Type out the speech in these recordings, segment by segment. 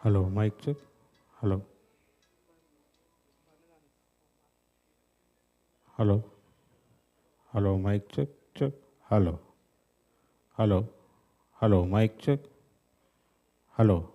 Hello, mic check. Hello. Hello. Hello, mic check. Check. Hello. Hello. Hello, mic check. Hello.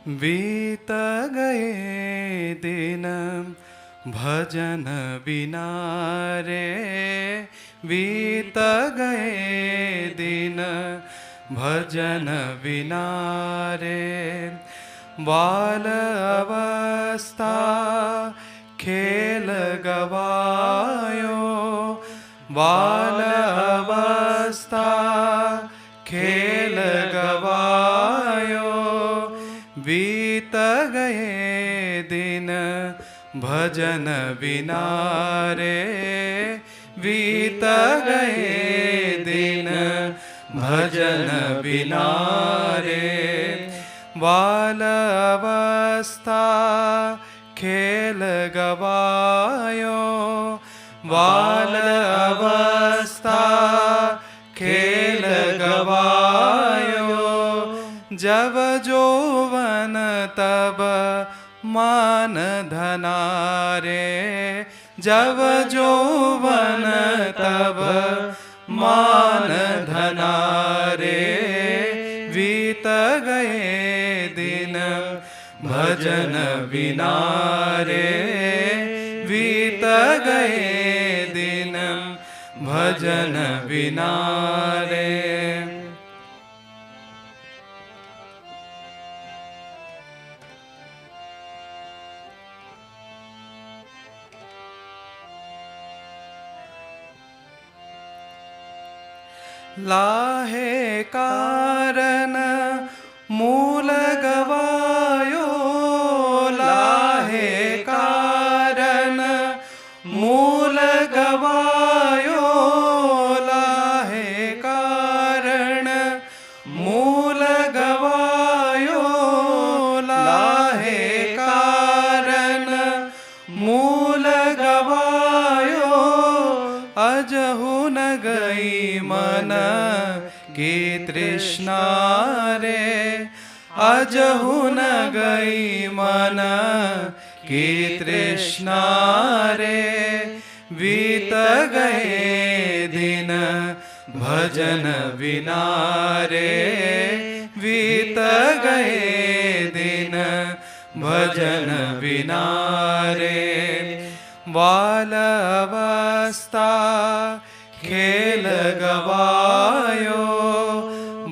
बीत गए दिन भजन बिना रे, बीत गए दिन भजन बिना रे। बाल अवस्था खेल गवायो, बाल अवस्था खेल गवायो। बीत गए दिन भजन बिना रे, बीत गए दिन भजन बिना रे। बाल अवस्था खेल गवायो, बाल अवस्था खेल गवायो। जब जौवन तब मान धना रे, जब जौवन तब मान धना रे। बीत गए दिन भजन बिना रे, बीत गए दिन भजन बिना रे। लाहे कारण मूल गवायो, लाहे कारण मूल गवायो, लाहे कारण मूल गवायो, लाहे कारण मूल गवायो। अजहु न गई मन की तृष्णा रे, अजहु न गई मन की तृष्णा रे। बीत गए दिन भजन बिना रे, बीत गए दिन भजन बिना रे। बाल अवस्था खेल गवायो,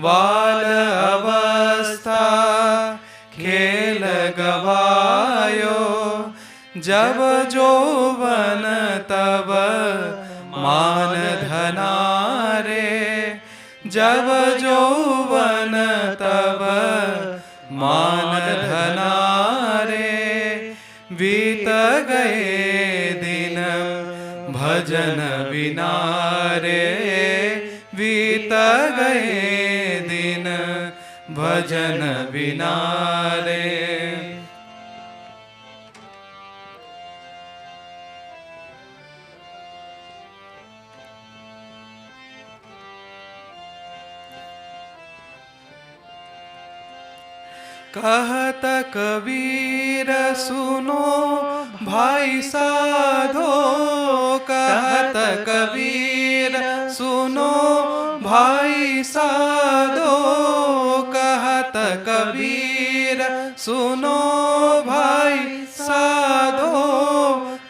बाल अवस्था खेल गवायो। जब जौवन तब मान धना रे, जब जौवन तब मान धना रे। बीत गए दिन भजन बिना रे, बीत गए दिन भजन बिना रे। कहत कबीर सुनो भाई साधो, कहत कबीर सुनो भाई साधो, कहत कबीर सुनो भाई साधो,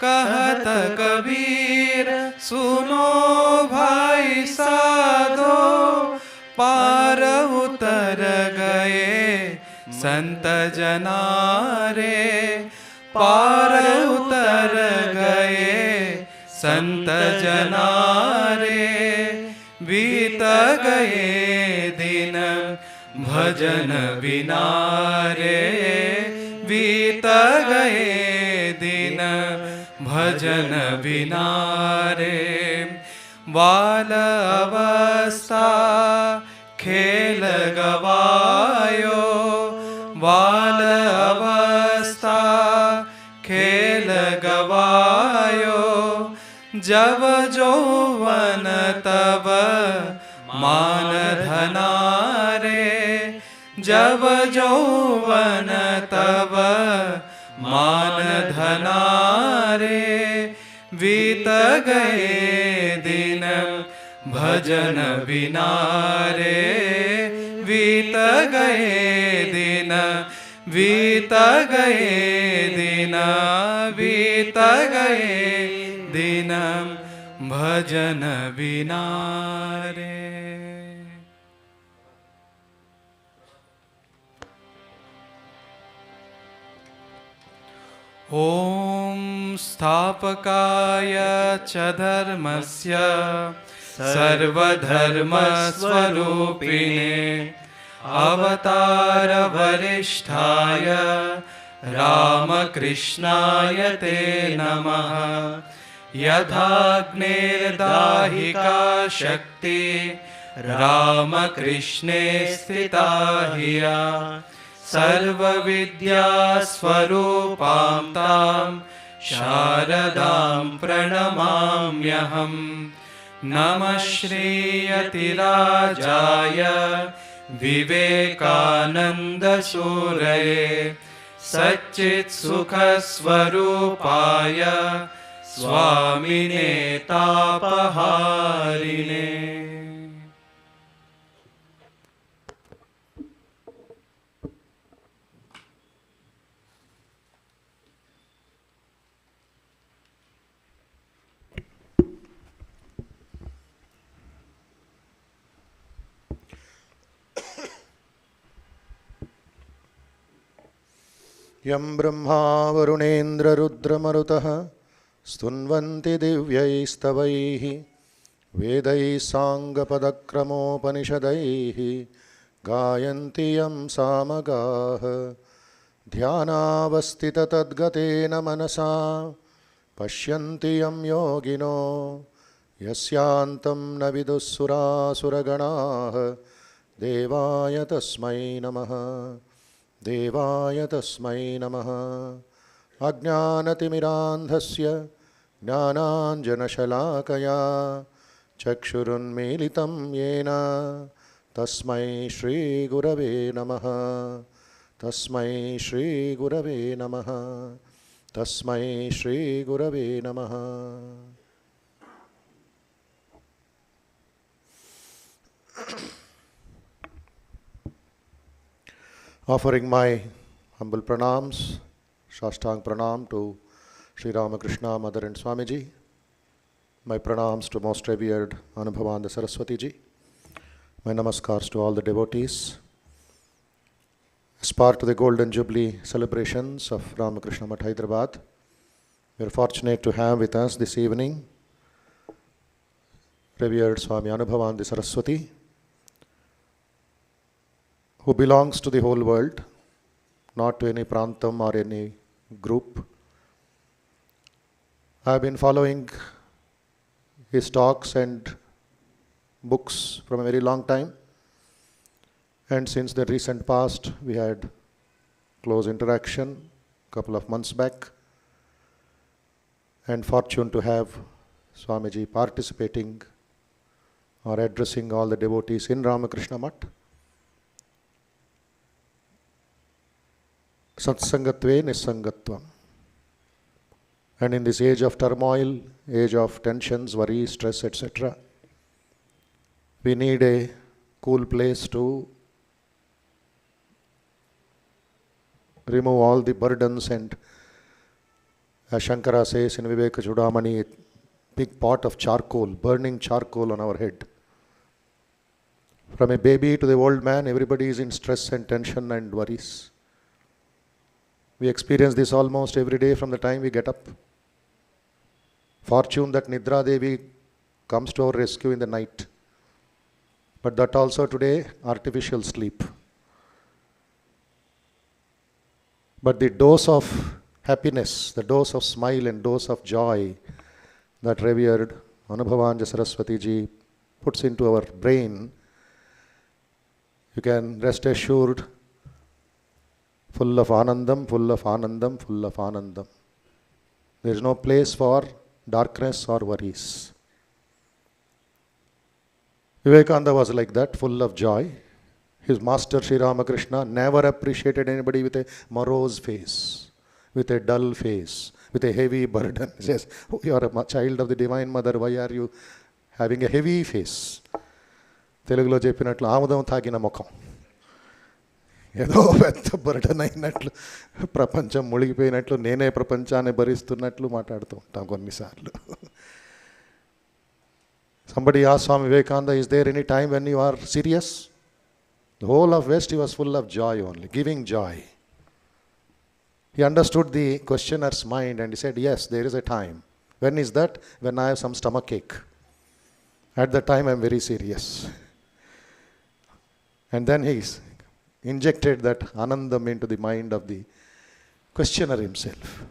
कहत कबीर सुनो भाई साधो। पार उतर गए संत जना रे, पार उतर गए संत जना रे। बीत गए दिन भजन बिना रे, बीत गए दिन भजन बिना रे। बाल अवस्था खेल गवायो, बाल अवस्था खेल गवायो। जब जौवन तब मान धना रे, जब जौवन तब मान धना रे। बीत गए दिन भजन बिना रे, बीत गए दिन बीत गए दिन, बीत गए दिन, भजन बिना रे। ॐ स्थापकाय च धर्मस्य सर्वधर्मस्वरूपिणे अवतार वरिष्ठाय रामकृष्णाय ते नमः। यथाग्निर्दाहिका शक्ति रामकृष्णे स्थिता हिया, सर्वविद्यास्वरूपां तां शारदां प्रणमाम्यहम्। नमः श्रीयतिराजाय विवेकानन्दसूरये सच्चित्सुखस्वरूपाय स्वामिने तापहारिणे। यं ब्रह्मा वरुणेन्द्ररुद्रमरुतः स्तुन्वन्ति दिव्यैस्तवैः वेदैः साङ्गपदक्रमोपनिषदैः गायन्ति यं सामगाः। ध्यानावस्थिततद्गतेन मनसा पश्यन्ति यं योगिनो यस्यान्तं न विदुःसुरासुरगणाः। देवाय तस्मै नमः, देवाय तस्मै नमः। अज्ञानतिमिरान्धस्य ज्ञानाञ्जनशलाकया चक्षुरुन्मीलितं येन तस्मै श्रीगुरवे नमः, तस्मै श्रीगुरवे नमः, तस्मै श्रीगुरवे नमः। Offering my humble pranams, Shashtang pranam to Sri Ramakrishna Mother and Swamiji, my pranams to Most Revered Anubhavananda Saraswati Ji, my namaskars to all the devotees. As part of the Golden Jubilee celebrations of Ramakrishna Math, Hyderabad, we are fortunate to have with us this evening Revered Swami Anubhavananda Saraswati, who belongs to the whole world, not to any prantam or any group. I have been following his talks and books from a very long time, and since the recent past we had close interaction a couple of months back, and fortunate to have Swamiji participating or addressing all the devotees in Ramakrishna Math. Satsangatve Nisangatvam. And in this age of turmoil, age of tensions, worry, stress, etc., we need a cool place to remove all the burdens, and as Shankara says in Viveka Chudamani, a big pot of charcoal, burning charcoal on our head. From a baby to the old man, everybody is in stress and tension and worries. We experience this almost every day from the time we get up. Fortune that Nidra Devi comes to our rescue in the night. But that also today, artificial sleep. But the dose of happiness, the dose of smile and dose of joy that Revered Anubhavananda Saraswati Ji puts into our brain, you can rest assured, full of anandam, full of anandam, full of anandam. There is no place for darkness or worries. Vivekananda was like that, full of joy. His master Sri Ramakrishna never appreciated anybody with a morose face, with a dull face, with a heavy burden. He says, oh, you are a child of the Divine Mother, why are you having a heavy face? Telugulo cheppinatlu ఆముదం తాగిన ముఖం. ఏదో పెద్ద burden అయినట్లు, ప్రపంచం మునిగిపోయినట్లు, నేనే ప్రపంచాన్ని భరిస్తున్నట్లు మాట్లాడుతూ ఉంటాం కొన్నిసార్లు. Somebody asked Swami Vivekananda, is there any time when you are serious? The whole of West, he was full of joy only, giving joy. He understood the questioner's mind and he said, yes, there is a time. When is that? When I have some stomach ache. At that time I am very serious. And then he injected that anandam into the mind of the questioner himself.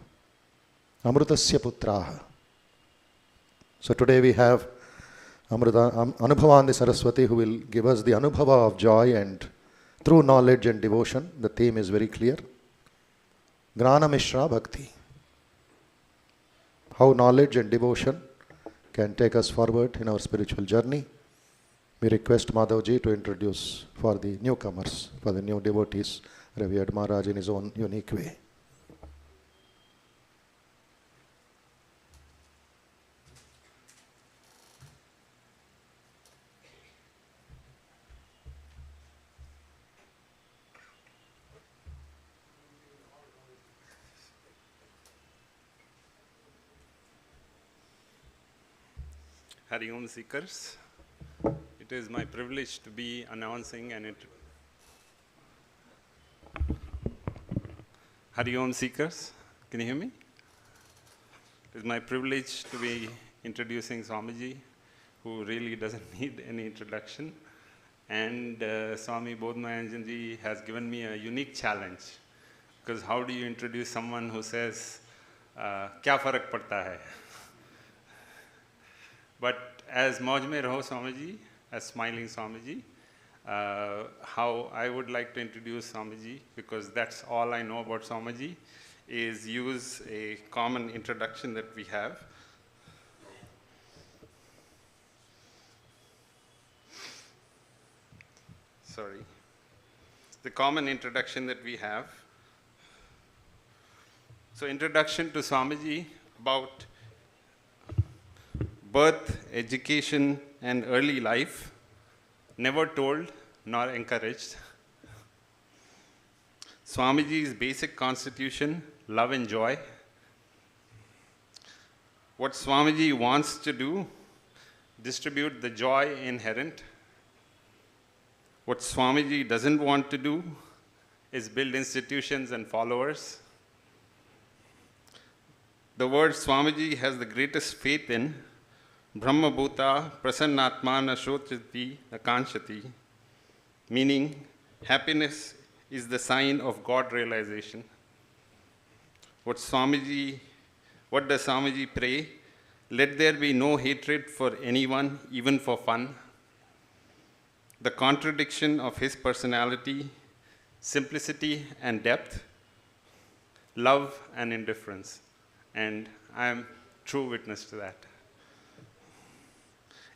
Amrutasya putraha. So today we have Anubhavandi Saraswati, who will give us the anubhava of joy and through knowledge and devotion. The theme is very clear. Gnana Mishra Bhakti. How knowledge and devotion can take us forward in our spiritual journey. We request Madhavji to introduce for the newcomers, for the new devotees, Revered Maharaj in his own unique way. Hari Om Seekers, it is my privilege to be announcing Hari Om Seekers, can you hear me? It is my privilege to be introducing Swamiji, who really doesn't need any introduction. And Swami Bodhamayananda has given me a unique challenge, because how do you introduce someone who says, kya farak padta hai? But as Mauj mein Raho Swamiji, as smiling Swamiji, how I would like to introduce Swamiji, because that's all I know about Swamiji, is use a common introduction that we have. Sorry. The common introduction that we have. So introduction to Swamiji about birth, education, and early life, never told nor encouraged. Swamiji's basic constitution, love and joy. What Swamiji wants to do, distribute the joy inherent. What Swamiji doesn't want to do is build institutions and followers. The word Swamiji has the greatest faith in, Brahma Bhuta Prasannatmana Shochati Akanshati, meaning happiness is the sign of God realization. What does Swamiji pray? Let there be no hatred for anyone, even for fun. The contradiction of his personality, simplicity and depth, love and indifference. And I am true witness to that.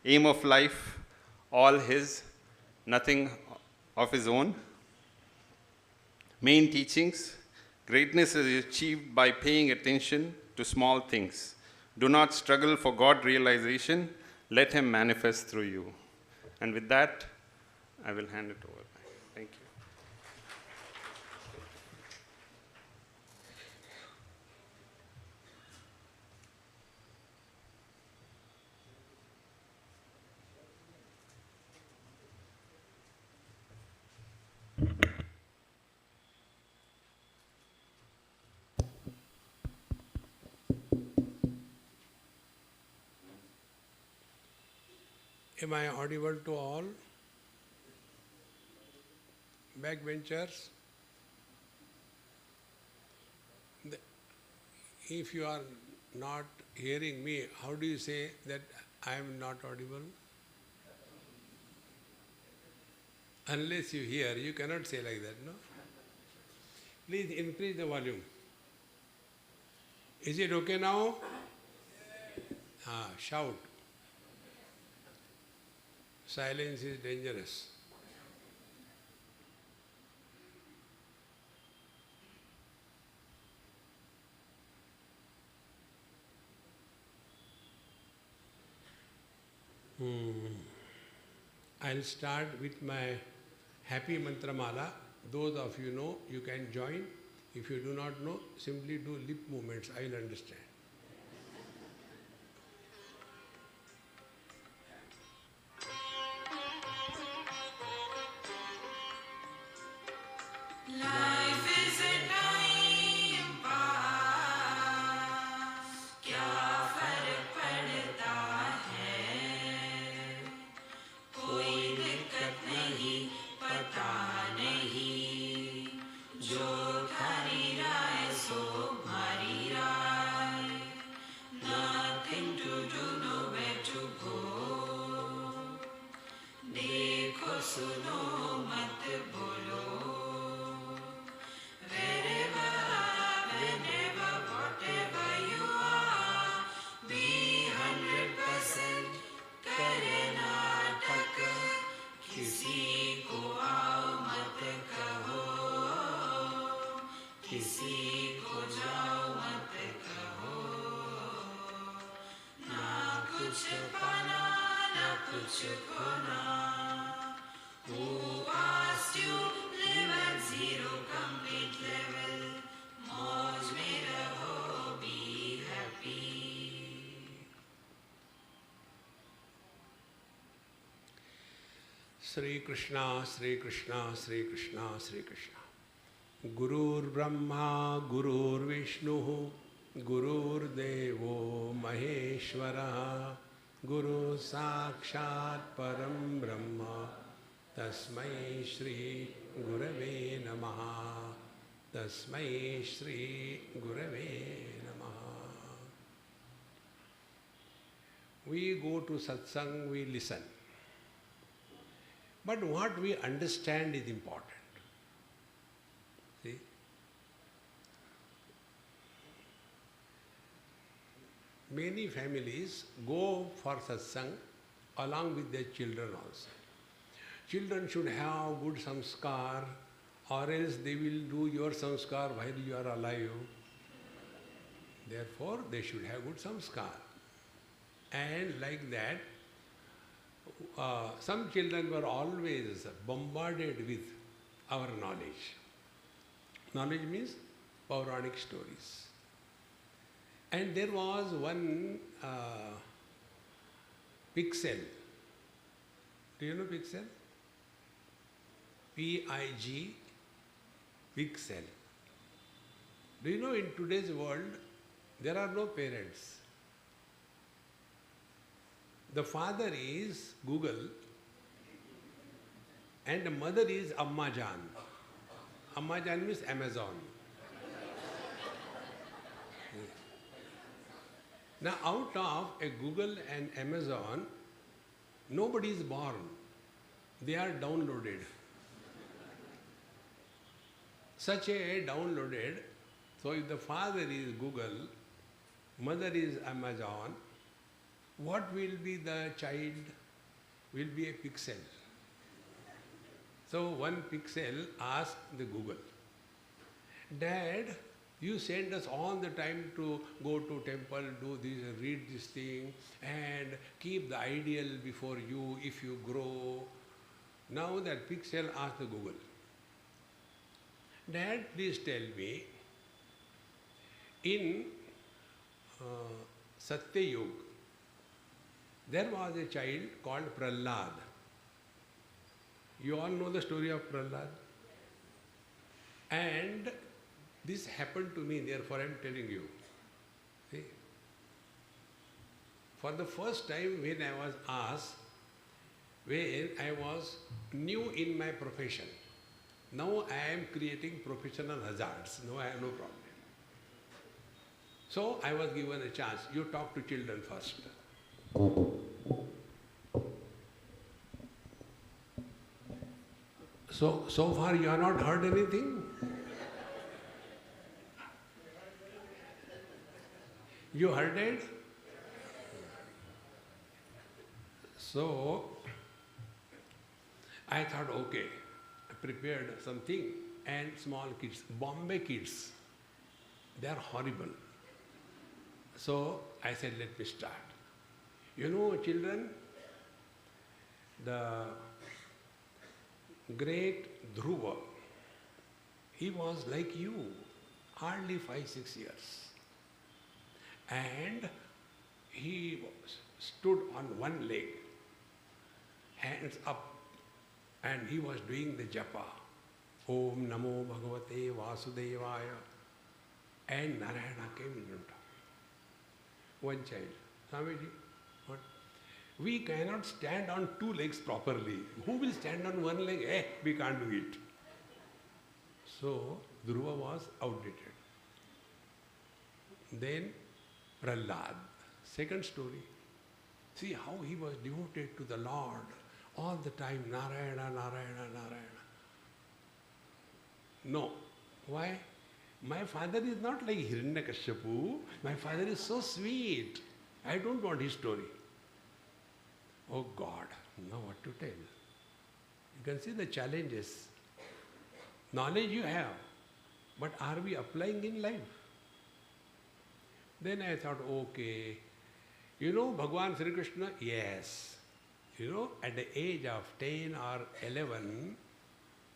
Aim of life, all his, nothing of his own. Main teachings, greatness is achieved by paying attention to small things. Do not struggle for God realization, let him manifest through you. And with that, I will hand it over. Thank you. Am I audible to all? Backbenchers? If you are not hearing me, how do you say that I am not audible? Unless you hear, you cannot say like that, no? Please increase the volume. Is it okay now? Shout. Silence is dangerous. I'll start with my happy mantra mala. Those of you know, you can join. If you do not know, simply do lip movements, I will understand. Life is a time pass, क्या फर्क पड़ता है, कोई दिक्कत नहीं, पता नहीं, जो थारी राय सो हमारी राय, nothing to do, nowhere to go, देखो सुनो मत बोलो, wherever, whenever, whatever you are, be 100% करे नाटक, किसी को आओ मत कहो, किसी को जाओ मत कहो, ना कुछ पाना ना कुछ खोना, who asked you live at zero complete level, मौज में रहो, be happy. Sri Krishna, Sri Krishna, Sri Krishna, Sri Krishna. Gurur Brahma, Gurur Vishnu, Gurur Devo Maheshwara, Guru Sakshat Param Brahma, Tasmai Shri Gurave Namaha, Tasmai Shri Gurave Namaha. We go to satsang, we listen. But what we understand is important. See? Many families go for satsang along with their children also. Children should have good samskar, or else they will do your samskar while you are alive. Therefore, they should have good samskar. And like that, some children were always bombarded with our knowledge. Knowledge means Puranic stories. And there was one pixel. Do you know pixel? P-I-G, pixel. Do you know in today's world, there are no parents. The father is Google and the mother is Amma Jan. Amma Jan means Amazon. Now out of a Google and Amazon, nobody is born. They are downloaded. Such a downloaded, so if the father is Google, mother is Amazon, what will be the child? Will be a pixel. So one pixel asked the Google, Dad, you send us all the time to go to temple, do this, read this thing, and keep the ideal before you if you grow. Now that pixel asked the Google, Dad, please tell me, in Satya Yuga, there was a child called Prahlad. You all know the story of Prahlad. And this happened to me, therefore I am telling you. See? For the first time when I was asked, when I was new in my profession, now I am creating professional hazards. Now I have no problem. So I was given a chance. You talk to children first. So far you have not heard anything? You heard it? So I thought, okay, I prepared something, and small kids, Bombay kids, they are horrible. So I said, let me start. You know, children, the great Dhruva, He was like you, hardly 5-6 years. And he stood on one leg, hands up, and he was doing the japa. Om Namo Bhagavate Vasudevaya. And Narayana came in front of him. One child. Swamiji, what? We cannot stand on two legs properly. Who will stand on one leg? We can't do it. So, Dhruva was outdated. Then, Prahlad. Second story. See how he was devoted to the Lord. All the time, Narayana, Narayana, Narayana. No. Why? My father is not like Hiranyakashipu. My father is so sweet. I don't want his story. Oh God, now what to tell? You can see the challenges. Knowledge you have, but are we applying in life? Then I thought, okay, you know Bhagavan Sri Krishna? Yes. You know, at the age of 10 or 11,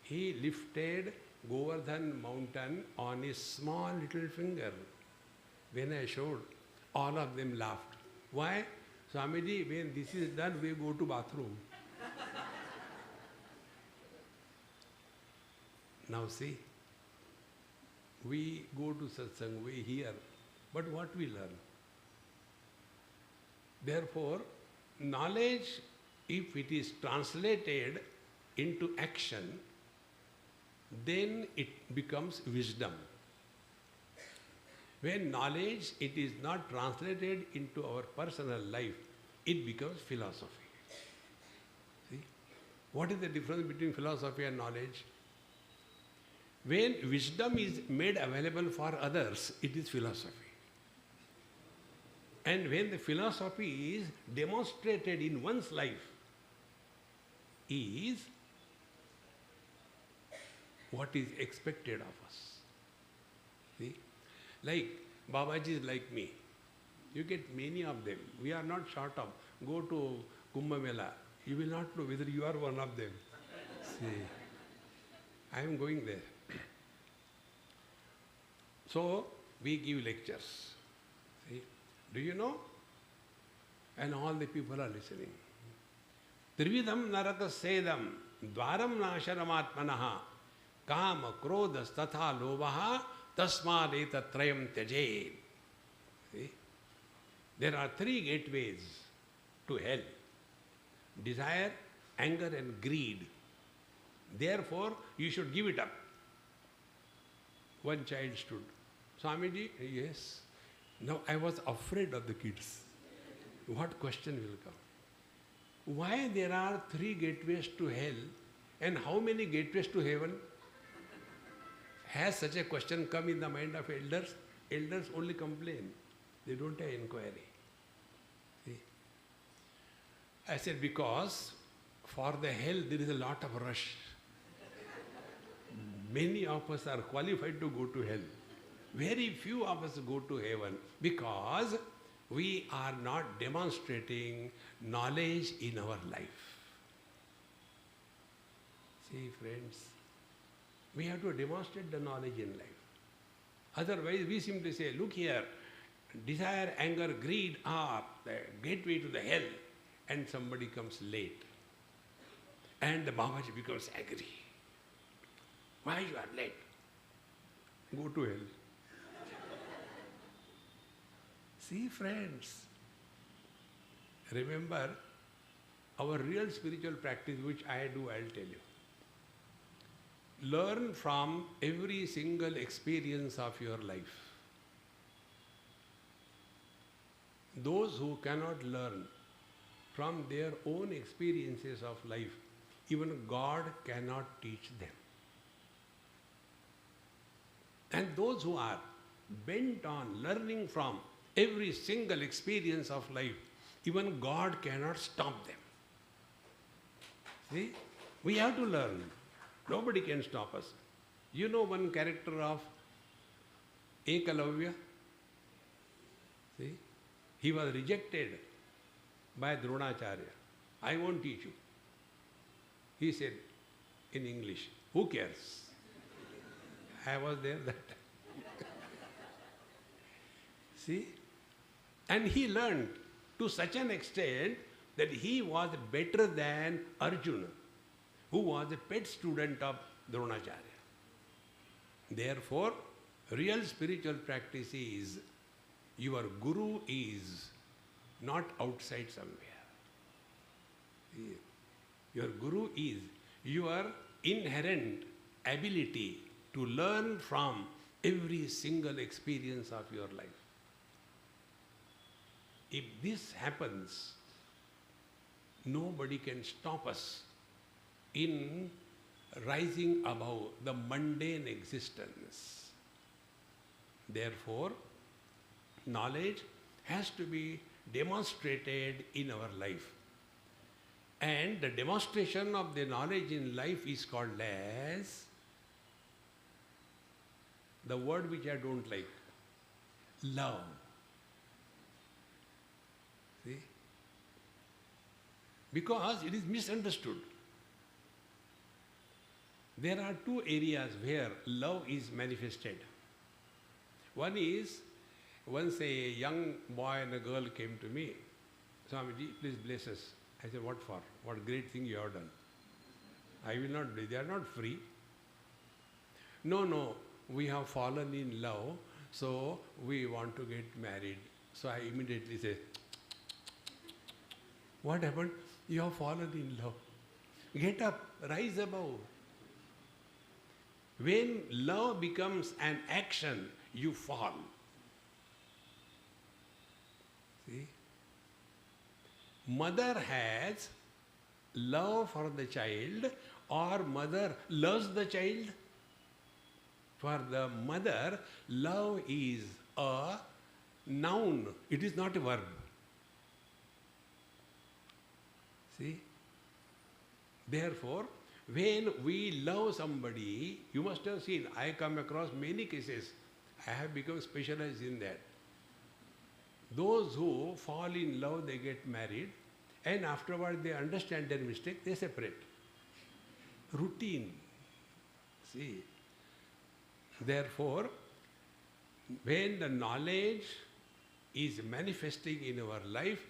he lifted Govardhan mountain on his small little finger. When I showed, all of them laughed. Why? Swamiji, when this is done, we go to bathroom. Now see, we go to satsang, we hear, but what we learn? Therefore, knowledge, if it is translated into action, then it becomes wisdom. When knowledge, it is not translated into our personal life, it becomes philosophy. See? What is the difference between philosophy and knowledge? When wisdom is made available for others, it is philosophy. And when the philosophy is demonstrated in one's life, is what is expected of us. See? Like Babaji is like me. You get many of them. We are not short of. Go to Kumbh Mela. You will not know whether you are one of them. See, I am going there. So, we give lectures. See, do you know? And all the people are listening. Trividham naraka sedam dvaram nasharamatmanaha kama krodhas tatha lovaha tasmad etatrayam tyajed. See? There are 3 gateways to hell. Desire, anger and greed. Therefore, you should give it up. One child stood. Swamiji, yes. Now I was afraid of the kids. What question will come? Why there are 3 gateways to hell and how many gateways to heaven? Has such a question come in the mind of elders? Elders only complain. They don't have inquiry. See? I said, because for the hell there is a lot of rush. Many of us are qualified to go to hell. Very few of us go to heaven because we are not demonstrating knowledge in our life. See, friends, we have to demonstrate the knowledge in life. Otherwise, we simply say, look here, desire, anger, greed are the gateway to the hell, and somebody comes late. And the Babaji becomes angry. Why you are late? Go to hell. See, friends, remember our real spiritual practice, which I do, I'll tell you. Learn from every single experience of your life. Those who cannot learn from their own experiences of life, even God cannot teach them. And those who are bent on learning from every single experience of life, even God cannot stop them. See, we have to learn. Nobody can stop us. You know one character of Ekalavya? See, he was rejected by Dronacharya. I won't teach you. He said in English, who cares? I was there that time. See? And he learned to such an extent that he was better than Arjuna, who was a pet student of Dronacharya. Therefore, real spiritual practice is your guru is not outside somewhere. Your guru is your inherent ability to learn from every single experience of your life. If this happens, nobody can stop us in rising above the mundane existence. Therefore, knowledge has to be demonstrated in our life. And the demonstration of the knowledge in life is called as, the word which I don't like, love. See? Because it is misunderstood. There are two areas where love is manifested. One is, once a young boy and a girl came to me, Swamiji, please bless us. I said, what for? What great thing you have done. I will not do. They are not free. No, we have fallen in love, so we want to get married. So I immediately say, what happened? You have fallen in love. Get up, rise above. When love becomes an action, you fall. See? Mother has love for the child, or mother loves the child. For the mother, love is a noun, it is not a verb. See? Therefore, when we love somebody, you must have seen, I come across many cases, I have become specialized in that. Those who fall in love, they get married, and afterward they understand their mistake, they separate. Routine. See? Therefore, when the knowledge is manifesting in our life,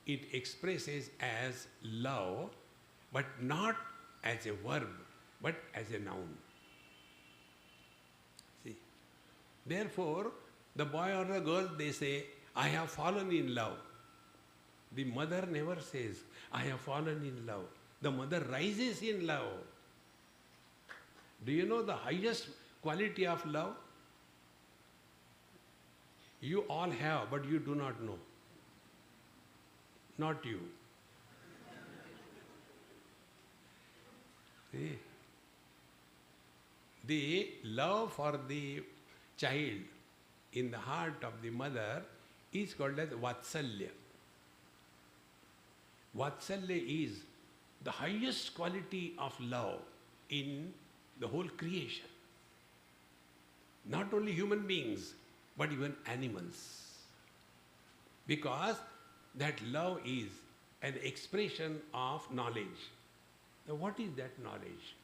it expresses as love, but not as a verb, but as a noun. See? Therefore, the boy or the girl, they say, I have fallen in love. The mother never says, I have fallen in love. The mother rises in love. Do you know the highest quality of love? You all have, but you do not know. Not you. See? The love for the child in the heart of the mother is called as Vatsalya. Vatsalya is the highest quality of love in the whole creation. Not only human beings, but even animals. Because that love is an expression of knowledge. Now what is that knowledge?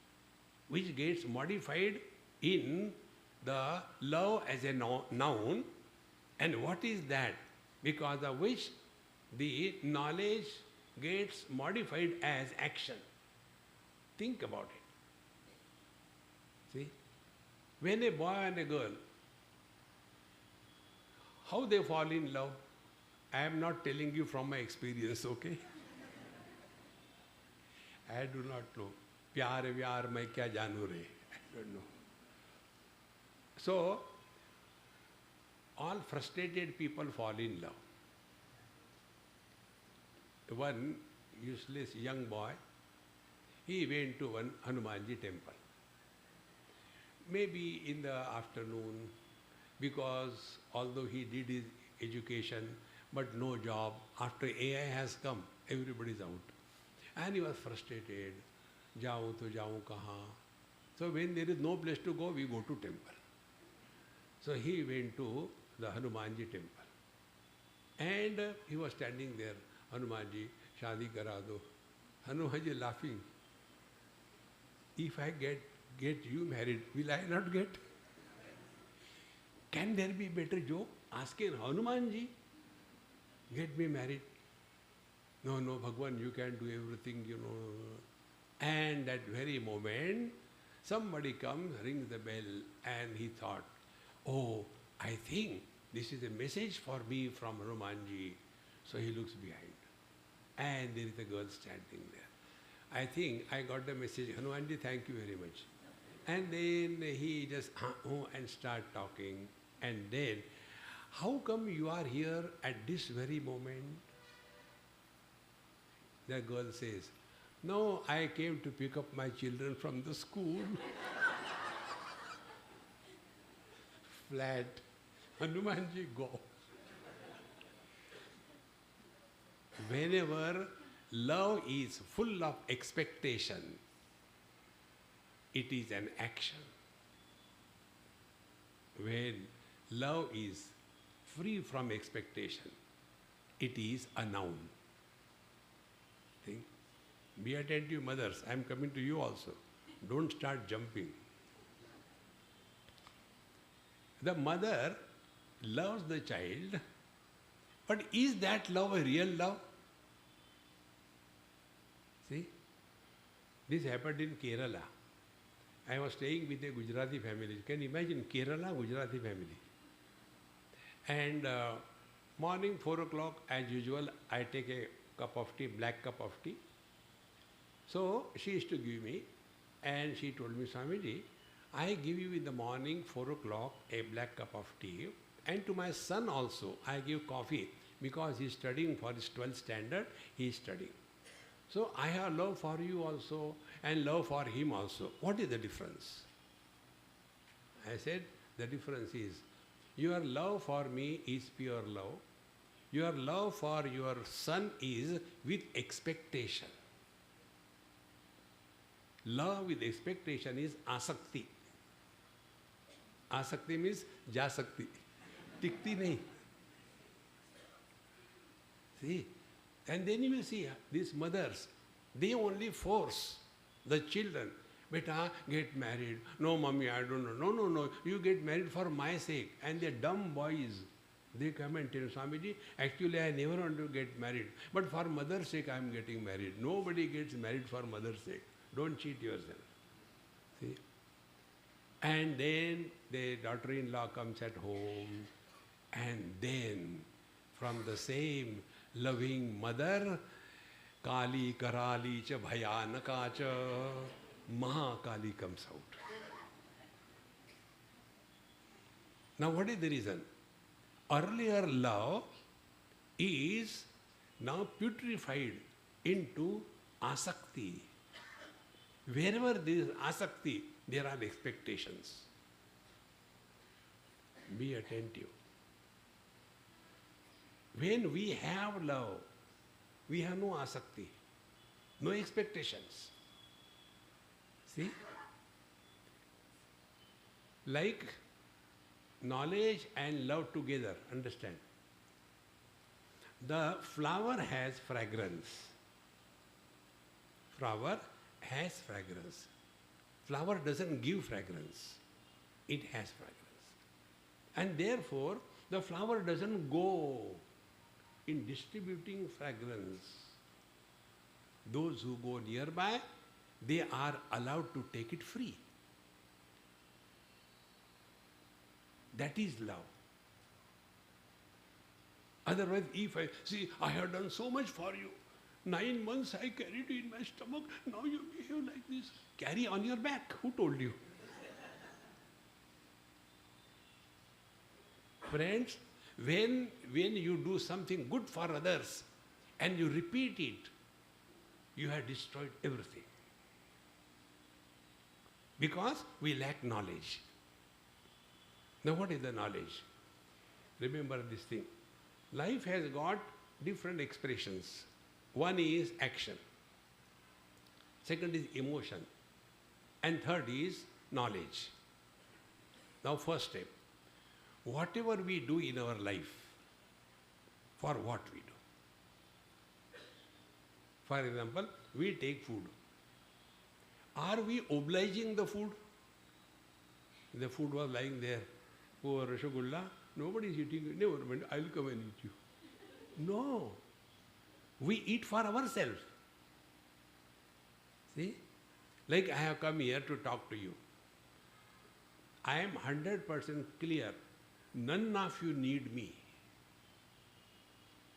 Which gets modified in the love as a noun, and what is that? Because of which the knowledge gets modified as action. Think about it. See? When a boy and a girl, how they fall in love? I am not telling you from my experience, okay? I do not know. Pyar vyar main kya janu re? I don't know. So, all frustrated people fall in love. One useless young boy, he went to one Hanumanji temple. Maybe in the afternoon, because although he did his education, but no job, after AI has come, everybody is out. And he was frustrated. Jaun to jaun kahan? So when there is no place to go, we go to temple. So he went to the Hanumanji temple. And he was standing there, Hanumanji, shadi kara do. Hanumanji laughing. If I get you married, will I not get? Can there be better joke? Asking Hanumanji, get me married. No, no, Bhagwan, you can do everything, you know. And that very moment, somebody comes, rings the bell, and he thought, oh, I think this is a message for me from Hanumanji. So he looks behind, and there is a girl standing there. I think I got the message, Hanumanji, thank you very much. And then he just and start talking. And then, how come you are here at this very moment? The girl says, no, I came to pick up my children from the school. Flat. Hanumanji, go. Whenever love is full of expectation, it is an action. When love is free from expectation, it is a noun. Think. Be attentive, mothers. I am coming to you also. Don't start jumping. The mother loves the child, but is that love a real love? See, this happened in Kerala. I was staying with a Gujarati family. Can you imagine Kerala, Gujarati family? And morning 4 o'clock, as usual, I take a cup of tea, black cup of tea. So she used to give me, and she told me, Swamiji, I give you in the morning 4 o'clock a black cup of tea, and to my son also I give coffee because he is studying for his 12th standard, he is studying. So I have love for you also and love for him also. What is the difference? I said, the difference is, your love for me is pure love. Your love for your son is with expectation. Love with expectation is asakti. Asakti means jasakti. Tikti nahi. See? And then you will see these mothers, they only force the children. Beta, get married. No, mommy, I don't know. No, no, no. You get married for my sake. And the dumb boys, they come and tell Swamiji, actually I never want to get married. But for mother's sake I am getting married. Nobody gets married for mother's sake. Don't cheat yourself. See? And then the daughter-in-law comes at home. And then from the same loving mother, Kali Karali cha Bhayanaka cha, Mahakali comes out. Now what is the reason? Earlier love is now putrefied into asakti. Wherever there is asakti, there are expectations. Be attentive. When we have love, we have no asakti, no expectations. See? Like knowledge and love together, understand? The flower has fragrance. Flower has fragrance. Flower doesn't give fragrance. It has fragrance. And therefore, the flower doesn't go in distributing fragrance. Those who go nearby, they are allowed to take it free. That is love. Otherwise, if I see, I have done so much for you. 9 months I carried you in my stomach. Now you behave like this. Carry on your back. Who told you? Friends, when you do something good for others and you repeat it, you have destroyed everything. Because we lack knowledge. Now what is the knowledge? Remember this thing. Life has got different expressions. One is action. Second is emotion. And third is knowledge. Now first step. Whatever we do in our life, for what we do. For example, we take food. Are we obliging the food? The food was lying there. Oh, Rasgulla, nobody is eating. Never mind, I'll come and eat you. No. We eat for ourselves. See? Like I have come here to talk to you. I am 100% clear. None of you need me.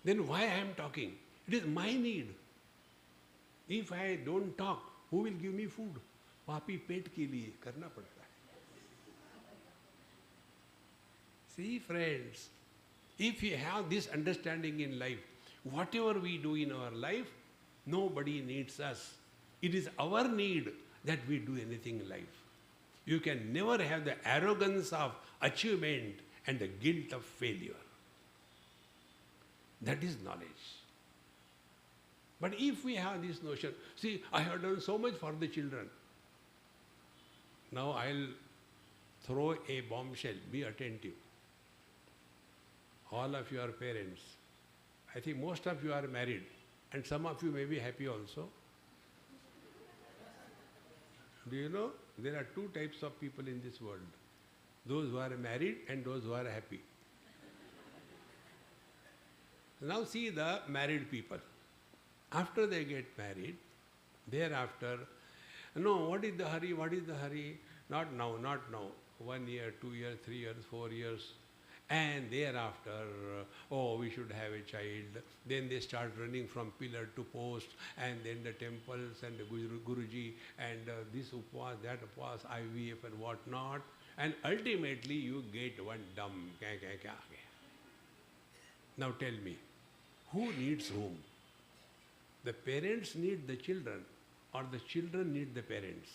Then why I am talking? It is my need. If I don't talk, who will give me food? Papi पेट के लिए करना पड़ता है. See friends, if you have this understanding in life, whatever we do in our life, nobody needs us. It is our need that we do anything in life. You can never have the arrogance of achievement and the guilt of failure. That is knowledge. But if we have this notion, see, I have done so much for the children. Now I'll throw a bombshell. Be attentive. All of you are parents. I think most of you are married, and some of you may be happy also. Do you know? There are two types of people in this world. Those who are married and those who are happy. Now see the married people. After they get married, thereafter, no, what is the hurry, what is the hurry? Not now, not now. 1 year, 2 years, 3 years, 4 years. And thereafter, oh, we should have a child. Then they start running from pillar to post, and then the temples and the Guruji, and this upwas, that upwas, IVF and what not. And ultimately you get one dumb. Now tell me, who needs whom? The parents need the children, or the children need the parents?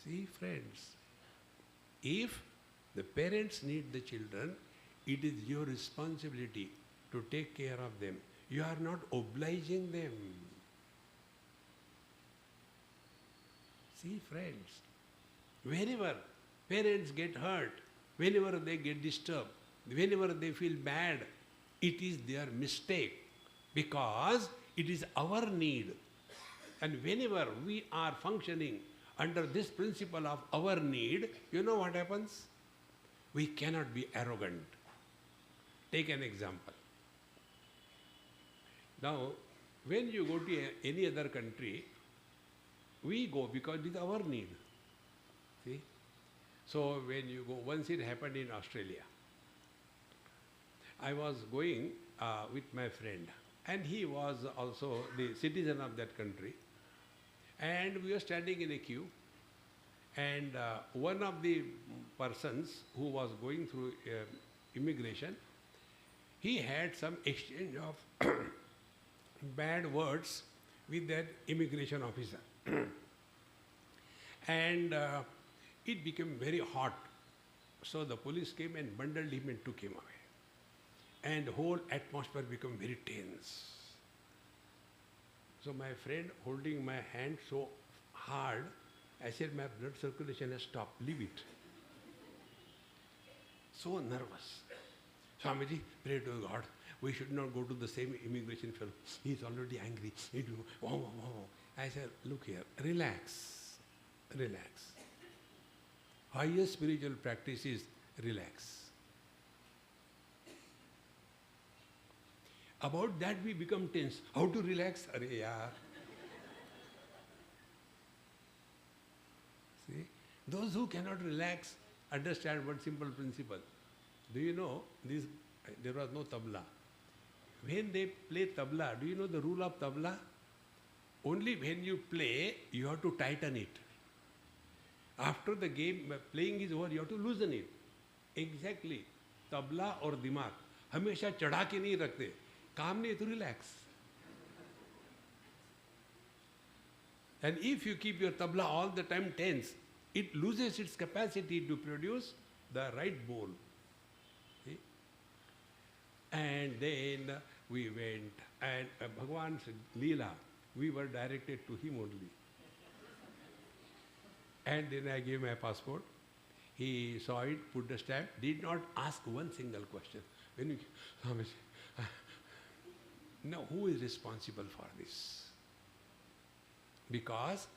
See, friends, if the parents need the children, it is your responsibility to take care of them. You are not obliging them. See, friends, whenever parents get hurt, whenever they get disturbed, whenever they feel bad, it is their mistake, because it is our need. And whenever we are functioning under this principle of our need, you know what happens? We cannot be arrogant. Take an example. Now, when you go to any other country, we go because it is our need. See? So when you go, once it happened in Australia. I was going with my friend, and he was also the citizen of that country. And we were standing in a queue, and one of the persons who was going through immigration, he had some exchange of bad words with that immigration officer. And it became very hot. So the police came and bundled him and took him away. And the whole atmosphere became very tense. So my friend holding my hand so hard, I said, my blood circulation has stopped, leave it. So nervous. Swamiji, pray to God, we should not go to the same immigration fellow. He is already angry. I said, look here, relax, relax. Highest spiritual practice is relax. About that we become tense. How to relax? Arey yaar. See, those who cannot relax understand one simple principle. Do you know this? There was no tabla. When they play tabla, do you know the rule of tabla? Only when you play, you have to tighten it. After the game, playing is over, you have to loosen it. Exactly. Tabla or dimag. हमेशा चढ़ा के नहीं रखते. काम नहीं to relax. And if you keep your tabla all the time tense, it loses its capacity to produce the right bowl. See? And then we went, and Bhagwan's Leela, we were directed to him only. And then I gave my passport. He saw it, put the stamp, did not ask one single question. When you, now who is responsible for this? Because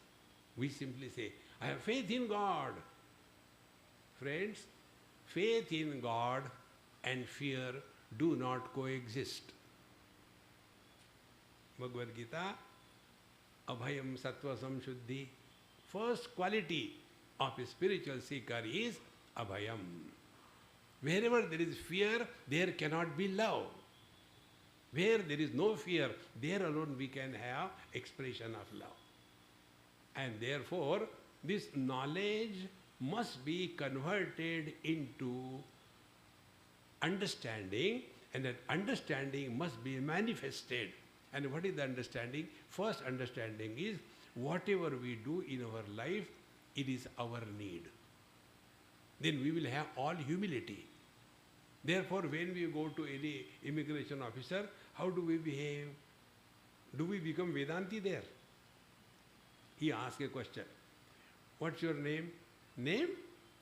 we simply say, I have faith in God. Friends, faith in God and fear do not coexist. Bhagavad Gita, Abhayam Sattva Samshuddhi. First quality of a spiritual seeker is Abhayam. Wherever there is fear, there cannot be love. Where there is no fear, there alone we can have expression of love. And therefore, this knowledge must be converted into understanding, and that understanding must be manifested. And what is the understanding? First understanding is, whatever we do in our life, it is our need. Then we will have all humility. Therefore, when we go to any immigration officer, how do we behave? Do we become Vedanti there? He asks a question. What's your name? Name?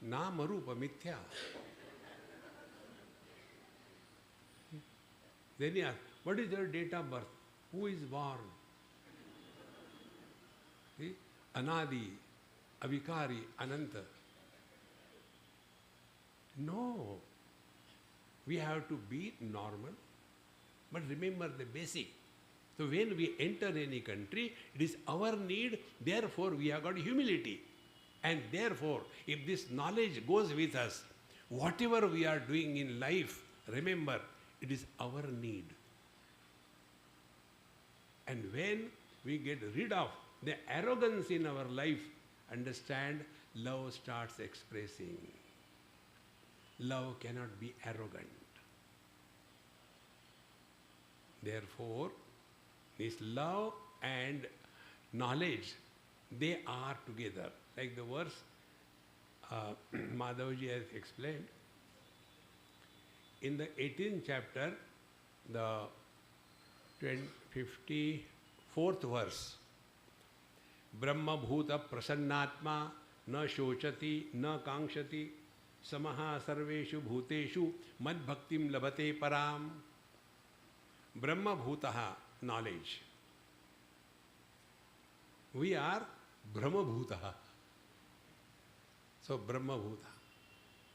Nama Rupa Mithya. Then he asks, what is your date of birth? Who is born? See? Anadi, Avikari, Ananta. No. We have to be normal, but remember the basic. So when we enter any country, it is our need, therefore we have got humility. And therefore, if this knowledge goes with us, whatever we are doing in life, remember, it is our need. And when we get rid of the arrogance in our life, understand, love starts expressing. Love cannot be arrogant. Therefore, this love and knowledge, they are together. Like the verse Madhavji has explained. In the 18th chapter, the 54th verse, Brahma Bhuta Prasannatma na shochati na kankshati samaha sarveshu bhuteshu mad bhaktim labhate param. Brahma Bhutaha, knowledge. We are Brahma Bhutaha. So Brahma Bhuta.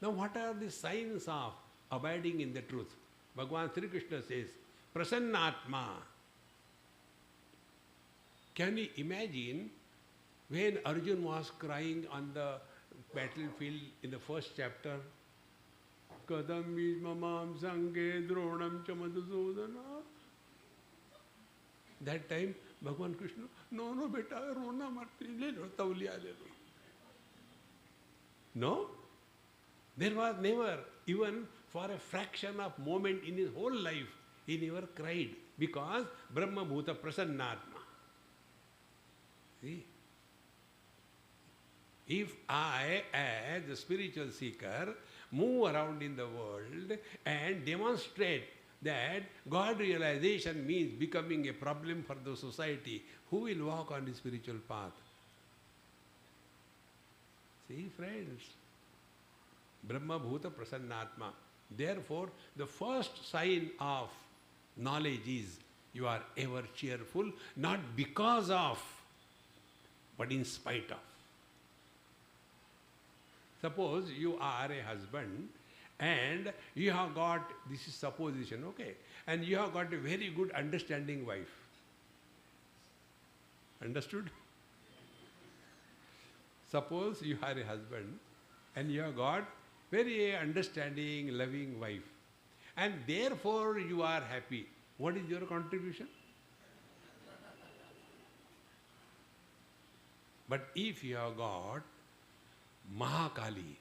Now what are the signs of abiding in the truth? Bhagavan Sri Krishna says, Prasannatma. Can you imagine when Arjun was crying on the battlefield in the first chapter? Kadam mamam sange dronam chamadusodana. That time, Bhagavan Krishna, no, beta, rona marti, le lo, tauliya le lo. No? There was never, even for a fraction of moment in his whole life, he never cried, because Brahma Bhuta Prasannatma. See? If I, as a spiritual seeker, move around in the world and demonstrate that God realization means becoming a problem for the society, who will walk on the spiritual path? See, friends, Brahma Bhuta Prasannatma. Therefore, the first sign of knowledge is you are ever cheerful, not because of, but in spite of. Suppose you are a husband and you have got, this is supposition, okay, and you have got a very good understanding wife. Understood? Suppose you are a husband and you have got very understanding, loving wife, and therefore you are happy. What is your contribution? But if you have got Mahakali,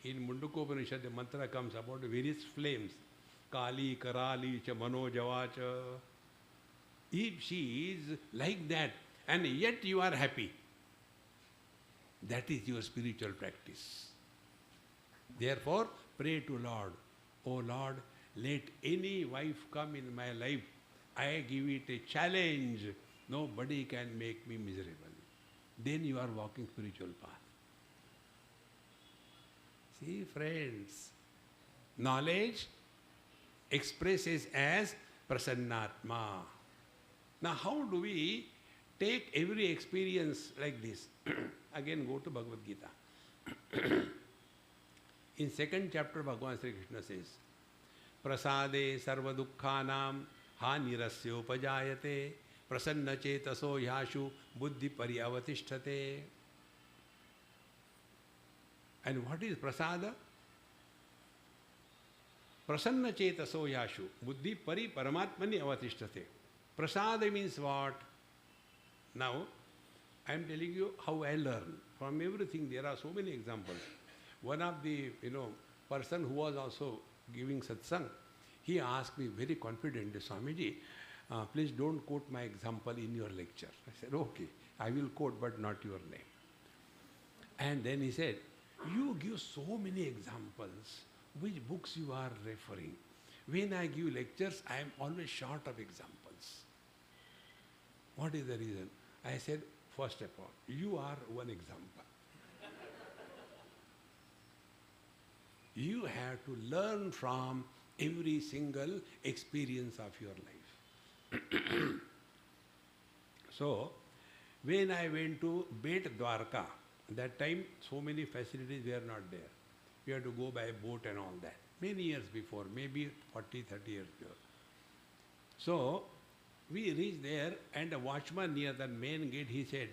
in Mundukopanishad, the mantra comes about various flames. Kali, Karali, cha Manojava cha. If she is like that, and yet you are happy, that is your spiritual practice. Therefore, pray to Lord, oh Lord, let any wife come in my life. I give it a challenge. Nobody can make me miserable. Then you are walking spiritual path. See, friends, knowledge expresses as Prasannatma. Now, how do we take every experience like this. Again, go to Bhagavad Gita. In second chapter, Bhagavan Sri Krishna says, Prasade sarva dukkhanam hanirasya upajayate prasanna chetaso yashu buddhi paryavatishthate. And what is prasada? Prasanna chetaso yashu buddhi paramatmani avatishthate. Prasada means what? Now, I am telling you how I learn. From everything, there are so many examples. One of the, person who was also giving satsang, he asked me very confidently, Swamiji, please don't quote my example in your lecture. I said, okay, I will quote but not your name. And then he said, you give so many examples, which books you are referring? When I give lectures, I am always short of examples. What is the reason? I said, first of all, you are one example. You have to learn from every single experience of your life. So, when I went to Bet Dwarka, that time so many facilities were not there. We had to go by boat and all that. Many years before, maybe 40, 30 years before. So, we reached there and a watchman near the main gate, he said,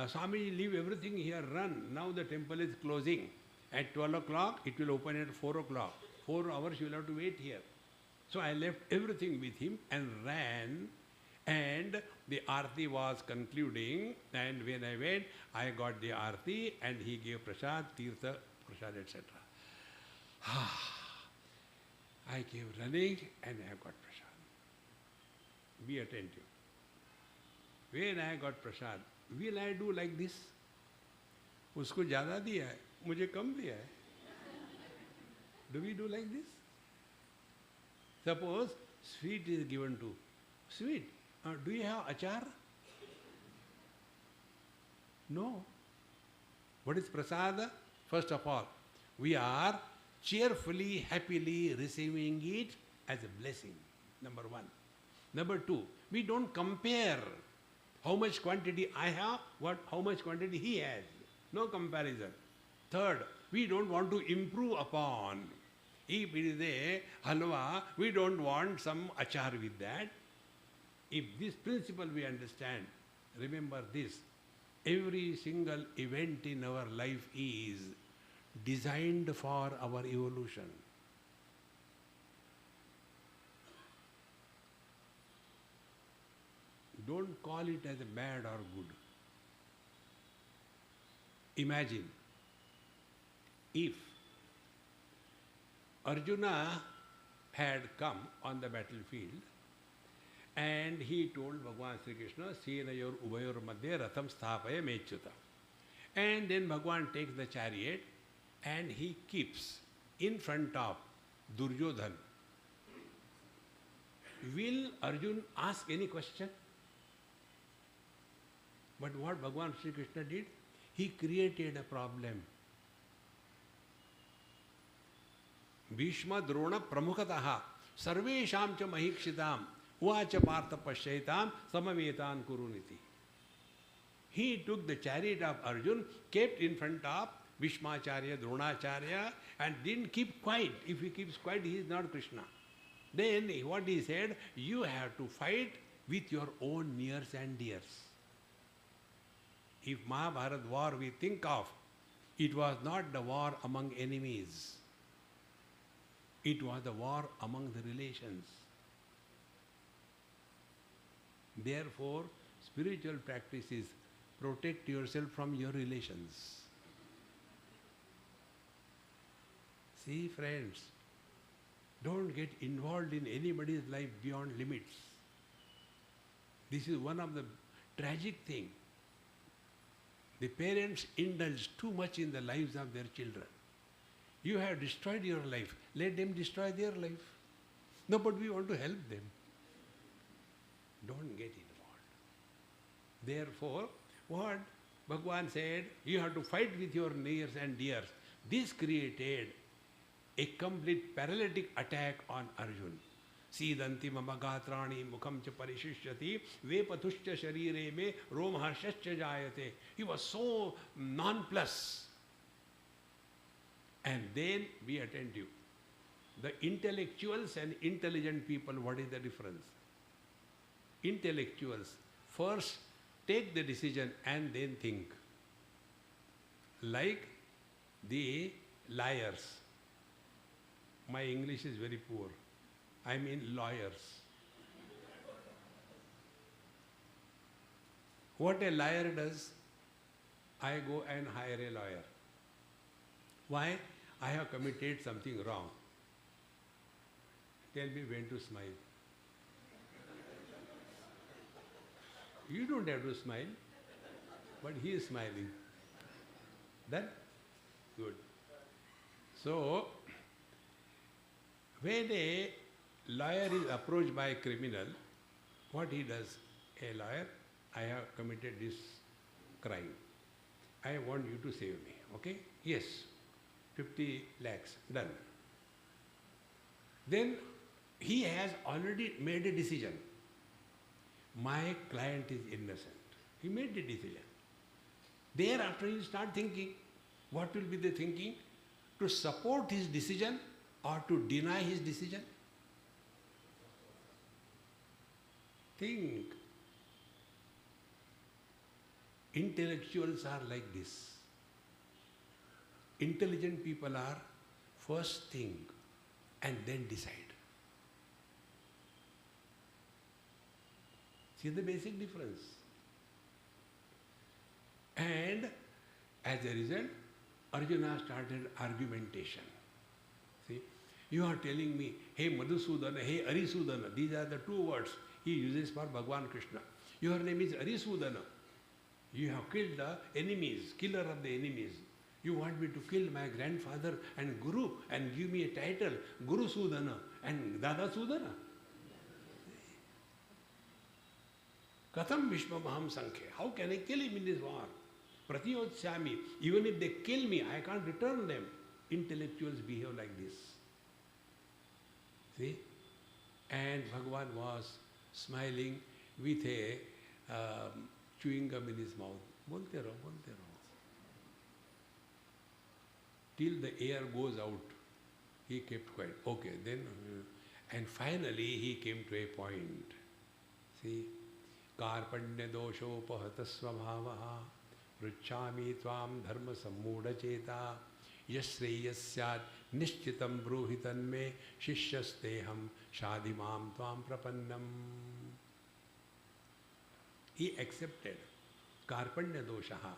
Swami, leave everything here, run. Now the temple is closing. At 12 o'clock, it will open at 4 o'clock. 4 hours you will have to wait here. So I left everything with him and ran, and the arti was concluding, and when I went, I got the arti and he gave prasad, tirtha, prasad, etc. I came running and I got prasad. Be attentive. When I got prasad, will I do like this? उसको ज़्यादा दिया है, मुझे कम दिया है. Do we do like this? Suppose sweet is given to sweet. Do you have achar? No. What is prasada? First of all, we are cheerfully, happily receiving it as a blessing. Number one. Number two, we don't compare how much quantity I have, how much quantity he has. No comparison. Third, we don't want to improve upon. If it is a halwa, we don't want some achar with that. If this principle we understand, remember this, every single event in our life is designed for our evolution. Don't call it as a bad or good. Imagine if Arjuna had come on the battlefield and he told Bhagavan Sri Krishna, Senayor Ubayor Madhya Ratham Sthapaya Mechyuta. And then Bhagavan takes the chariot and he keeps in front of Duryodhan. Will Arjuna ask any question? But what Bhagavan Sri Krishna did? He created a problem. Bhishma Drona Pramukataha Sarvesham cha Mahikshitam Uvacha Partha Pasyaitam Samavetan Kuruniti. He took the chariot of Arjuna, kept in front of Bhishmacharya, Dronacharya, and didn't keep quiet. If he keeps quiet, he is not Krishna. Then what he said, you have to fight with your own nears and dears. If Mahabharata war we think of, it was not the war among enemies. It was the war among the relations. Therefore, spiritual practice is protect yourself from your relations. See, friends, don't get involved in anybody's life beyond limits. This is one of the tragic things. The parents indulge too much in the lives of their children. You have destroyed your life. Let them destroy their life. No, but we want to help them. Don't get involved. Therefore, what Bhagavan said, you have to fight with your nears and dears. This created a complete paralytic attack on Arjuna. Sidanti mama gatrani mukham cha parishishyati vepatuscha sharire me romharshascha jayate. He was so nonplussed. And then be attentive. The intellectuals and intelligent people, what is the difference? Intellectuals first take the decision and then think. Like the liars. My English is very poor. I mean lawyers. What a liar does, I go and hire a lawyer. Why? I have committed something wrong. Tell me when to smile. You don't have to smile, but he is smiling. Then, good. So, when a lawyer is approached by a criminal, what he does? A lawyer, I have committed this crime. I want you to save me. Okay? Yes. 50 lakhs. Done. Then he has already made a decision. My client is innocent. He made the decision. Thereafter he start thinking. What will be the thinking? To support his decision or to deny his decision? Think. Intellectuals are like this. Intelligent people are first think and then decide. See the basic difference. And as a result, Arjuna started argumentation. See, you are telling me, hey Madhusudana, hey Arisudana, these are the two words he uses for Bhagavan Krishna. Your name is Arisudana. You have killed the enemies, killer of the enemies. You want me to kill my grandfather and Guru and give me a title, Guru Sudana and Dada Sudana? Katham Vishwamaham Sankhya. How can I kill him in this war? Pratiyotsyami. Even if they kill me, I can't return them. Intellectuals behave like this. See? And Bhagavan was smiling with a chewing gum in his mouth. Bolte raho, bolte raho. Till the air goes out, he kept quiet. Okay, then, and finally he came to a point. See, Karpanya doshopahatasva bhavaha pruchhami tvam dharma sammuda cheta yasreyasyat nishchitam bruhitan me shishyasteham shadimam tvam prapannam. He accepted Karpanya doshaha.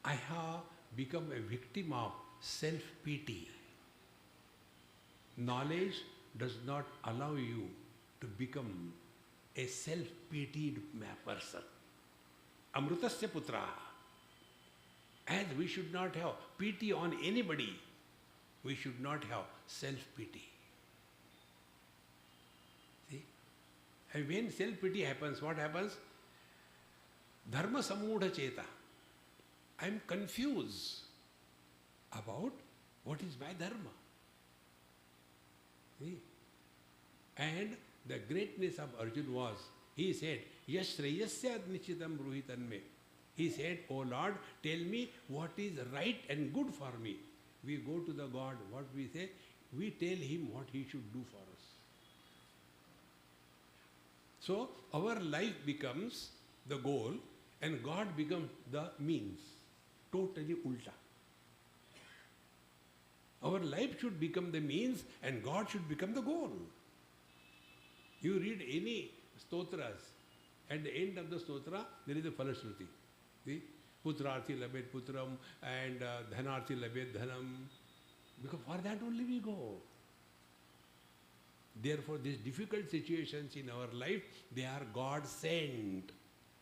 I have become a victim of self-pity. Knowledge does not allow you to become a self-pitied person. Amrutasya putra. As we should not have pity on anybody, we should not have self-pity. See? And when self-pity happens, what happens? Dharma sammudha cheta. I am confused about what is my dharma. See? And the greatness of Arjuna was, he said, Yashreyasya nichitam bruhitan me. He said, oh Lord, tell me what is right and good for me. We go to the God, what we say, we tell him what he should do for us. So our life becomes the goal and God becomes the means. Totally ulta. Our life should become the means and God should become the goal. You read any stotras, at the end of the stotra, there is a Phalashruti. See? Putrarthi labet putram and dhanarthi labet dhanam. Because for that only we go. Therefore, these difficult situations in our life, they are God sent.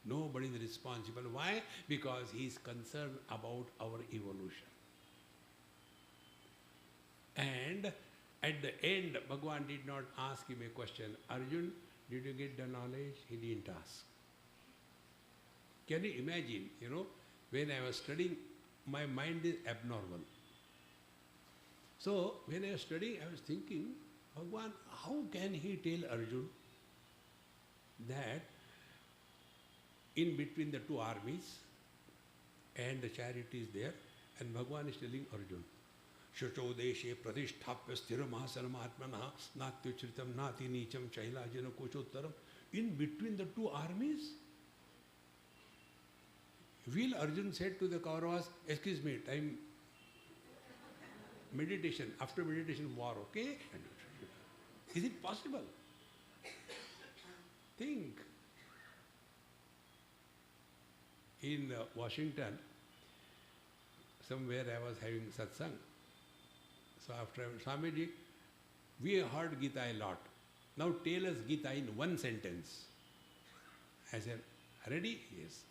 Nobody is responsible. Why? Because he is concerned about our evolution. And at the end, Bhagavan did not ask him a question. Arjun, did you get the knowledge? He didn't ask. Can you imagine, when I was studying, my mind is abnormal. So, when I was studying, I was thinking, Bhagavan, how can he tell Arjun that in between the two armies and the chariot is there, and Bhagavan is telling Arjun, Shacho deshe pradisthapya sthiramasana atmana natyuchritam nati nicham chailajana kochottaram. In between the two armies, will Arjun said to the Kauravas, excuse me, time meditation, after meditation war, okay? Is it possible? Think. In Washington, somewhere I was having satsang. So after Swamiji, we heard Gita a lot. Now tell us Gita in one sentence. I said, ready? Yes.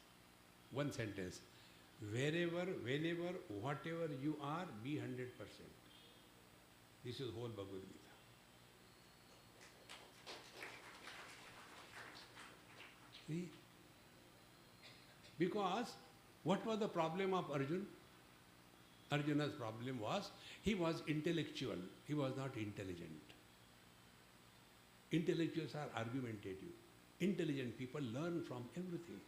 One sentence. Wherever, whenever, whatever you are, be 100%. This is whole Bhagavad Gita. See? Because what was the problem of Arjun? Arjuna's problem was, he was intellectual, he was not intelligent. Intellectuals are argumentative. Intelligent people learn from everything.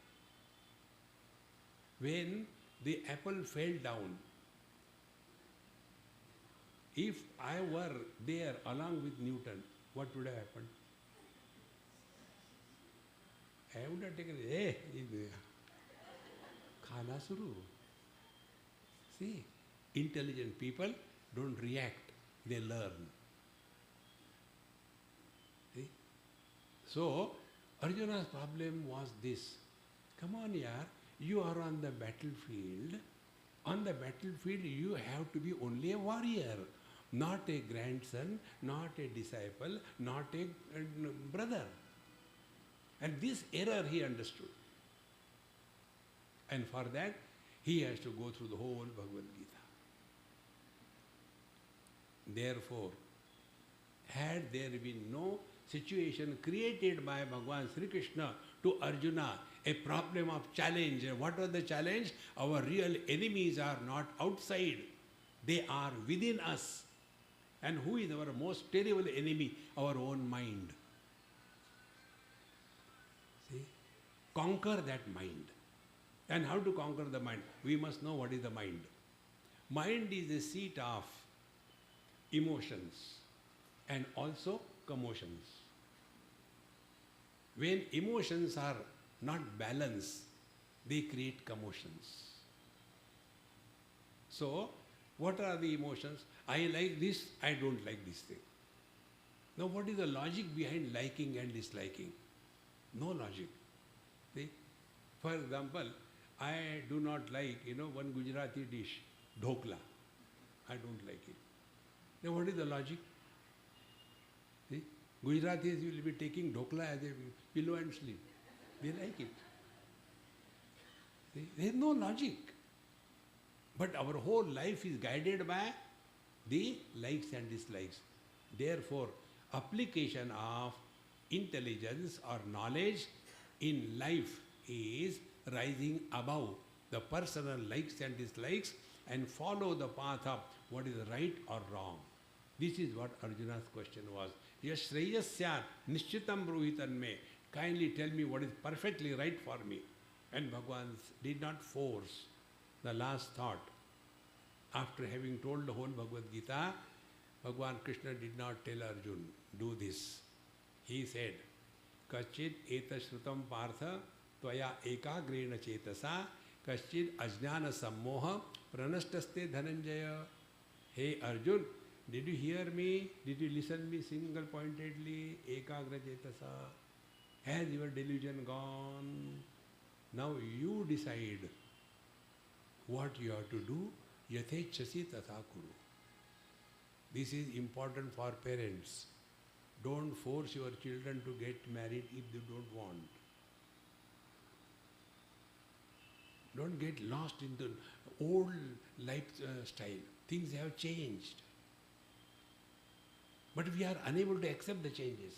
When the apple fell down, if I were there along with Newton, what would have happened? I would have taken, khana suru. See, intelligent people don't react, they learn. See? So, Arjuna's problem was this. Come on, yaar, you are on the battlefield. On the battlefield, you have to be only a warrior, not a grandson, not a disciple, not a brother. And this error he understood. And for that, he has to go through the whole Bhagavad Gita. Therefore, had there been no situation created by Bhagavan Sri Krishna to Arjuna, a problem of challenge. What was the challenge? Our real enemies are not outside, they are within us. And who is our most terrible enemy? Our own mind. See? Conquer that mind. And how to conquer the mind? We must know what is the mind. Mind is the seat of emotions and also commotions. When emotions are not balanced, they create commotions. So, what are the emotions? I like this, I don't like this thing. Now, what is the logic behind liking and disliking? No logic. See? For example, I do not like, one Gujarati dish, dhokla. I don't like it. Now, what is the logic? See? Gujaratis will be taking dhokla as a pillow and sleep. They like it. See? There is no logic. But our whole life is guided by the likes and dislikes. Therefore, application of intelligence or knowledge in life is rising above the personal likes and dislikes and follow the path of what is right or wrong. This is what Arjuna's question was. Yash shreyasya nishchitam bruhitan me. Kindly tell me what is perfectly right for me. And Bhagavan did not force the last thought. After having told the whole Bhagavad Gita, Bhagavan Krishna did not tell Arjun, do this. He said, Kachid eta shrutam partha tvaya ekagrena chetasa kachid ajnana sammoha pranashtaste dhananjaya. Hey Arjun, did you hear me? Did you listen me single pointedly? Ekagra chetasa. Has your delusion gone? Now you decide what you have to do. Yathechasi tatha kuru. This is important for parents. Don't force your children to get married if they don't want. Don't get lost in the old lifestyle. Things have changed. But we are unable to accept the changes.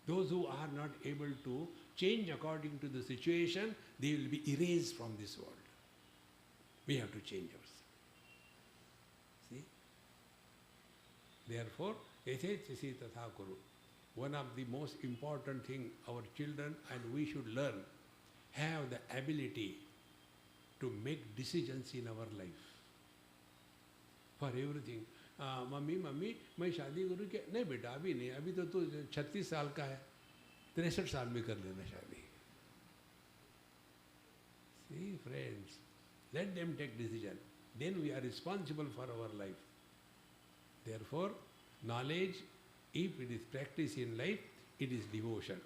Those who are not able to change according to the situation, they will be erased from this world. We have to change ourselves. See? Therefore, Yathetasi tatha kuru. One of the most important thing our children and we should learn, have the ability to make decisions in our life. For everything. Mummy मैं शादी करूँ क्या? नहीं बेटा अभी नहीं, अभी तो तू 36 साल का है, 63 साल में कर लेना शादी. See friends, let them take decision. Then we are responsible for our life. Therefore, knowledge, if it is practiced in life, it is devotion.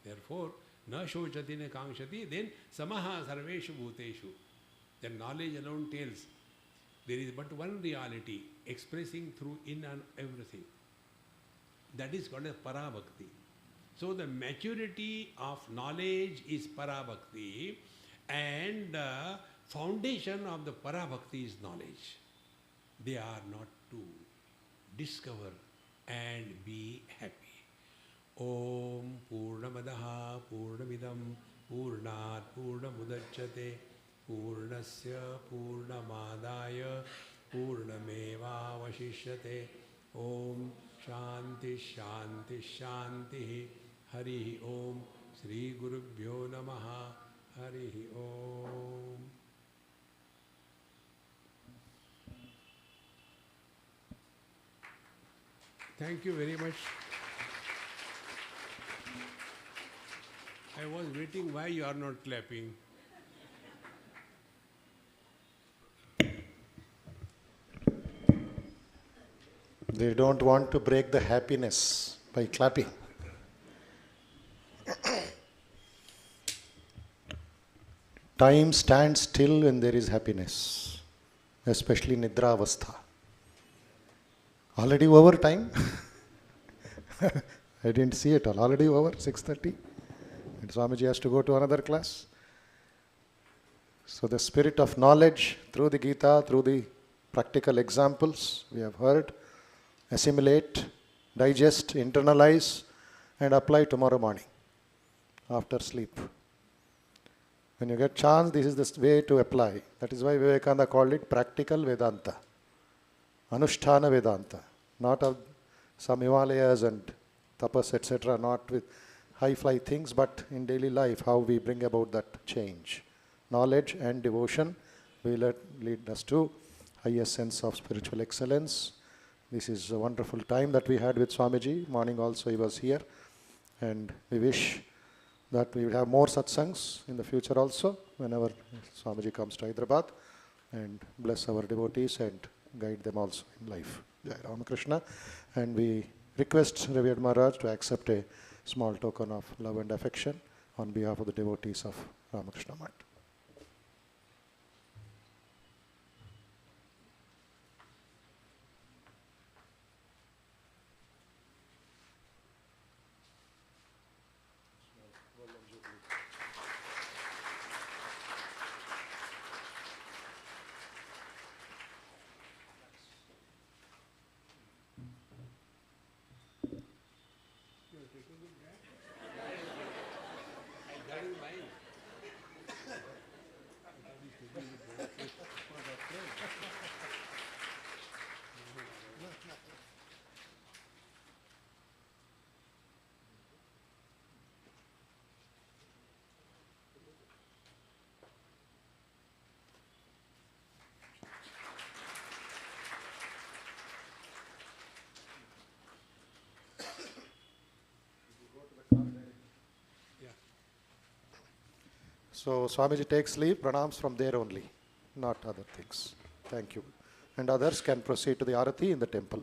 Therefore, na shochati na kankshati, then samaha sarveshu bhuteshu. Then knowledge alone tells there is but one reality expressing through in and everything. That is called as parabhakti. So the maturity of knowledge is parabhakti, and the foundation of the parabhakti is knowledge. They are not to discover and be happy. Om Purnamadaha Purnamidam Purnat Purnamudachyate Purnasya Purnamadaya Purnameva Vashishyate. Om Shanti Shanti Shanti. Hari Om. Sri Gurubhyo Namaha. Hari Om. Thank you very much. I was waiting why you are not clapping. They don't want to break the happiness by clapping. Time stands still when there is happiness, especially Nidra Avastha. Already over time? I didn't see it all. Already over, 6:30? And Swamiji has to go to another class. So the spirit of knowledge through the Gita, through the practical examples we have heard, assimilate, digest, internalize, and apply tomorrow morning after sleep. When you get chance, this is the way to apply. That is why Vivekananda called it practical Vedanta, Anusthana Vedanta, not of some Himalayas and tapas, etc., not with high-fly things, but in daily life, how we bring about that change. Knowledge and devotion will lead us to highest sense of spiritual excellence. This is a wonderful time that we had with Swamiji. Morning also he was here, and we wish that we will have more satsangs in the future also whenever Swamiji comes to Hyderabad, and bless our devotees and guide them also in life. Jai Ramakrishna. And we request Revered Maharaj to accept a small token of love and affection on behalf of the devotees of Ramakrishna Math. So Swamiji takes leave, pranams from there only, not other things. Thank you. And others can proceed to the Arati in the temple.